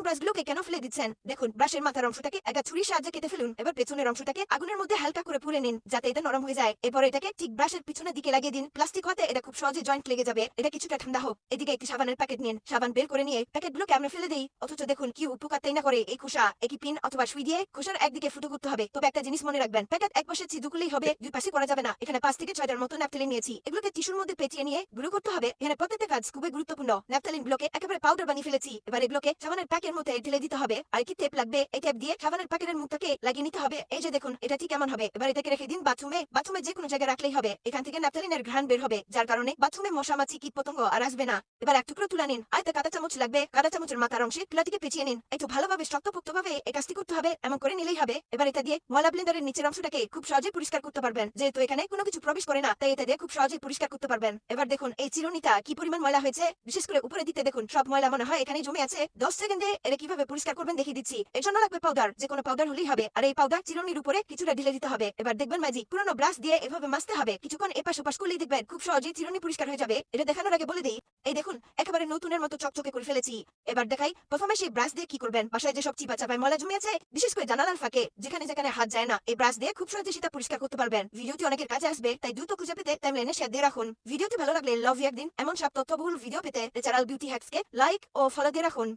ব্রাশগুলোকে কেন ফেলে দিচ্ছেন? দেখুন, ব্রাশের মাথার অংশটাকে একটা ছুরির সাহায্যে কেটে ফেলুন। এবার পেছনের অংশটাকে আগুনের মধ্যে হালকা করে পুড়ে নিন, যাতে এটা নরম হয়ে যায়। এরপর এটাকে ঠিক ব্রাশের পিছনের দিকে লাগিয়ে দিন। প্লাস্টিক হতে এটা খুব সহজে জয়েন্ট লেগে যাবে। এটা কিছুটা ঠান্ডা হোক। এদিকে একটি সাবানের প্যাকেট নিন। সাবান বের করে নিয়ে প্যাকেটগুলোকে আমরা ফেলে দেই। অথচ দেখুন কি উপকার তাই না করে এই খোসা। একই পিন অথবা সুই দিয়ে খোসার একদিকে ফুটো করতে হবে। তবে একটা জিনিস মনে রাখবেন, প্যাকেট এক পাশে ছিদ্র করলেই হবে, দুই পাশে করা যাবে না। এখানে 5 থেকে 6টার মতো ন্যাপথলিন নিয়েছি। এগুলোকে টিস্যুর মধ্যে পেঁচিয়ে নিয়ে গুঁড়ো করতে হবে। এখানে প্রত্যেকটা কাজ খুবই গুরুত্বপূর্ণ। ন্যাপথলিন গুলোকে একেবারে পাউডার বানিয়ে ফেলেছি। এবার এগুলোকে সাবানের প্যাকের মধ্যে ঢেলে দিতে হবে। আর কি টেপ লাগবে, এই টেপ দিয়ে সাবানের প্যাকেটের মুখটাকে লাগিয়ে নিতে হবে। এই যে দেখুন, এটা ঠিক কেমন হবে। এবার এটাকে রেখে দিন বাথরুমে যে কোনো জায়গায় রাখলেই হবে। এখান থেকে ন্যাপথলিনের ঘ্রাণ বের হবে, যার কারণে বাথরুমে মশা মাছি কীট পতঙ্গ আর আসবে না। এবার এক টুকরো তুলে নিন। আর একটা কাঁটা চামচ লাগবে। কাঁটা চামচের মাথার অংশে তুলাটিকে পেঁচিয়ে নিন। একটু ভালোভাবে শক্তপোক্তভাবে এই কাজটি করতে হবে। এমন করে নিলেই হবে। এবার এটা দিয়ে ময়লা ব্লেন্ডারের নিচের অংশটাকে খুব সহজে পরিষ্কার করতে পারবেন। যেহেতু এখানে কোনো কিছু প্রবেশ করে না, তাই এটা দিয়ে খুব সহজে পরিষ্কার করতে পারবেন। এবার দেখুন এই চিরুনিটা কি পরিমাণ ময়লা হয়েছে। বিশেষ করে উপরে দিতে দেখুন সব ময়লা মনে হয় এখানে জমে আছে। 10 সেকেন্ডে এটা কিভাবে পরিষ্কার করবেন দেখিয়ে দিচ্ছি। এর জন্য লাগবে পাউডার, যে কোনো পাউডার হলেই হবে। আর এই পাউডার চিরুনির উপরে কিছুটা ঢেলে দিতে হবে। এবার দেখবেন ম্যাজিক, পুরনো ব্রাশ দিয়ে এভাবে মাজতে হবে। কিছুক্ষণ এপাশ ওপাশ করলেই দেখবেন খুব সহজেই চিরুনি পরিষ্কার হয়ে যাবে। এটা দেখানোর আগে বলে দিই, এই দেখুন একেবারে নতুনের মতো চকচকে করে ফেলেছি। এবার দেখাই প্রথমে সেই ব্রাশ দিয়ে কি করবেন। বাসায় যে সব চিপা চাপায় ময়লা জমে আছে, বিশেষ করে জানালার ফাঁকে যেখানে যেখানে হাত যায় না, এই ব্রাশ দিয়ে খুব সহজে সেটা পরিষ্কার করতে পারবেন। ভিডিওটি অনেকের কাজে আসবে, তাই দ্রুত খুঁজে পেতে টাইমলাইনে শেয়ার দিয়ে রাখুন। ভিডিওটি ভালো লাগলে লাভ একদিন এমন সব তথ্যবহুল ভিডিও পেতে ন্যাচারাল বিউটি হ্যাক্সকে লাইক ও ফলো দিয়ে রাখুন।